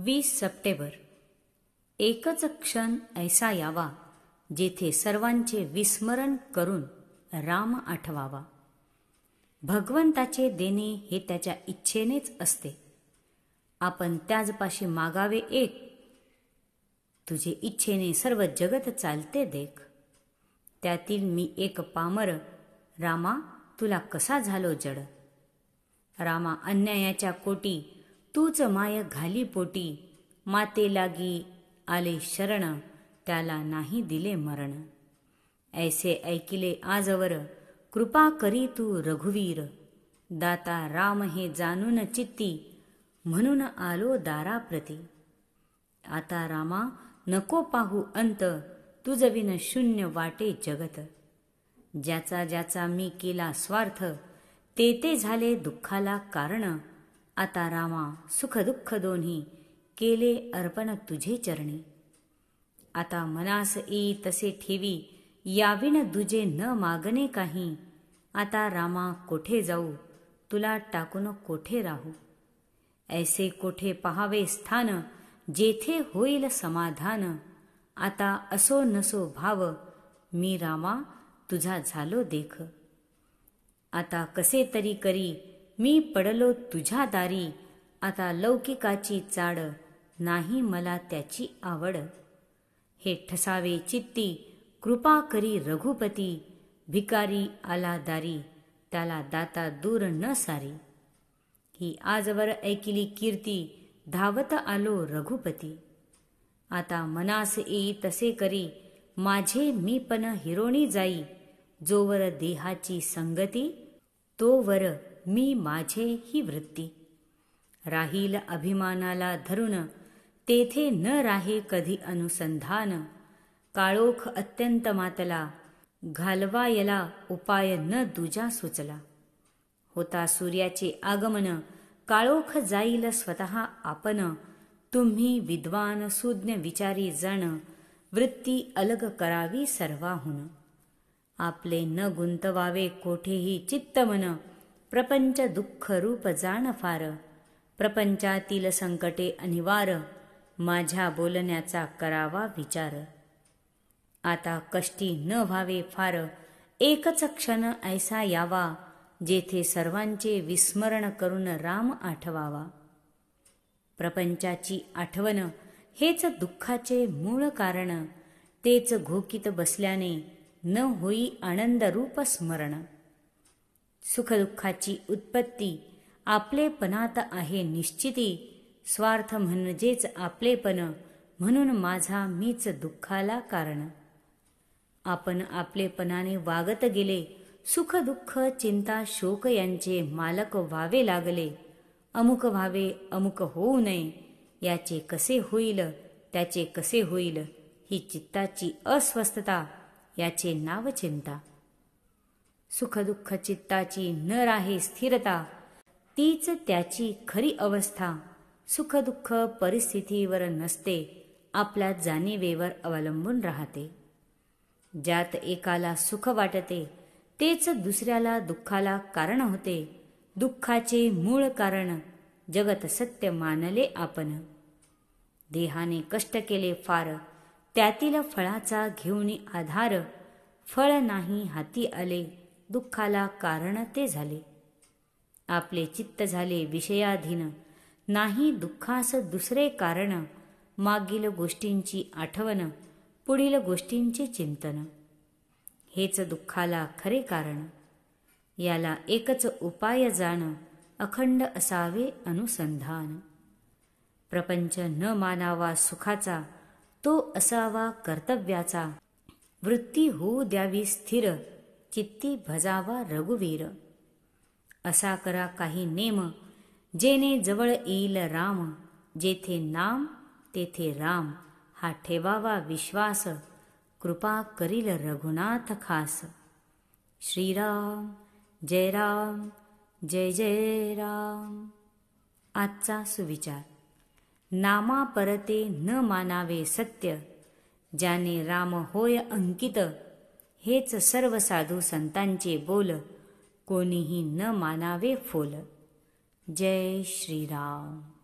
20 September. एकच क्षण ऐसा यावा जेथे सर्वांचे विस्मरण करून राम आठवावा. भगवंताचे देणे हे त्याच्या इच्छेनेच असते. आपण त्याचपाशी मागावे एक. तुझे इच्छेने सर्व जगत चालते देख. त्यातील मी एक पामर, रामा तुला कसा झालो जड. रामा अन्यायाच्या कोटी तूच माय घाली पोटी. माते लागी आले शरण त्याला नाही दिले मरण. ऐसे ऐकिले आजवर कृपा करी तू रघुवीर. दाता राम हे जाणून चित्ती म्हणून आलो दाराप्रती. आता रामा नको पाहू अंत तुझविन शून्य वाटे जगत. ज्याचा ज्याचा मी केला स्वार्थ ते ते झाले दुःखाला कारण. आता रामा सुख दुःख दोन्ही केले अर्पण तुझे चरणी. आता मनास येई तसे ठेवी याविन दुजे न मागणे काही. आता रामा कोठे जाऊ तुला टाकून कोठे राहू. ऐसे कोठे पहावे स्थान जेथे होईल समाधान. आता असो नसो भाव मी रामा तुझा झालो देख. आता कसे तरी करी मी पडलो तुझ्या दारी. आता लौकिकाची चाड नाही मला त्याची आवड. हे ठसावे चित्ती कृपा करी रघुपती. भिकारी आला दारी त्याला दाता दूर न सारी. ही आजवर ऐकिली कीर्ती धावत आलो रघुपती. आता मनास येई तसे करी माझे मी पण हिरोणी जाई. जोवर देहाची संगती तोवर मी माझे ही वृत्ती. राहील अभिमानाला धरून तेथे न राहे कधी अनुसंधान. काळोख अत्यंत मातला घालवायला उपाय न दुजा सुचला. होता सूर्याचे आगमन काळोख जाईल स्वतः आपण. तुम्ही विद्वान सुज्ञ विचारी जण वृत्ती अलग करावी सर्वाहून. आपले न गुंतवावे कोठेही चित्तमन. प्रपंच दुःख रूप जाण फार. प्रपंचातील संकटे अनिवार माझ्या बोलण्याचा करावा विचार. आता कष्टी न व्हावे फार एकच क्षण ऐसा यावा जेथे सर्वांचे विस्मरण करून राम आठवावा. प्रपंचाची आठवण हेच दुःखाचे मूळ कारण. तेच घोकीत बसल्याने न होई आनंद रूप स्मरण. सुखदुःखाची उत्पत्ती आपलेपणात आहे निश्चिती. स्वार्थ म्हणजेच आपलेपण म्हणून माझा मीच दुःखाला कारण. आपण आपलेपणाने वागत गेले सुख दुःख चिंता शोक यांचे मालक व्हावे लागले. अमुक व्हावे अमुक होऊ नये याचे कसे होईल त्याचे कसे होईल ही चित्ताची अस्वस्थता याचे नाव चिंता. सुखदुःख चित्ताची न राहे स्थिरता तीच त्याची खरी अवस्था. सुखदुःख परिस्थितीवर नसते आपल्या जाणीवेवर अवलंबून राहते. ज्यात एकाला सुख वाटते तेच दुसऱ्याला दुःखाला कारण होते. दुःखाचे मूळ कारण जगत सत्य मानले आपण. देहाने कष्ट केले फार त्यातील फळाचा घेऊन आधार. फळ नाही हाती आले दुःखाला कारण ते झाले. आपले चित्त झाले विषयाधीन नाही दुःखास दुसरे कारण. मागील गोष्टींची आठवण पुढील गोष्टींचे चिंतन हेच दुःखाला खरे कारण. याला एकच उपाय जाण अखंड असावे अनुसंधान. प्रपंच न मानावा सुखाचा तो असावा कर्तव्याचा. वृत्ती होऊ द्यावी स्थिर चित्ती भजावा रघुवीर. असा करा काही नेम जेणे जवळ येईल राम. जेथे नाम तेथे राम हा ठेवावा विश्वास. कृपा करील रघुनाथ खास. श्रीराम जय राम जय जय राम. आजचा सुविचार. नामा परते न मानावे सत्य. ज्याने राम होय अंकित हेच सर्व साधू संतांचे बोल. कोणीही न मानावे फोल. जय श्रीराम.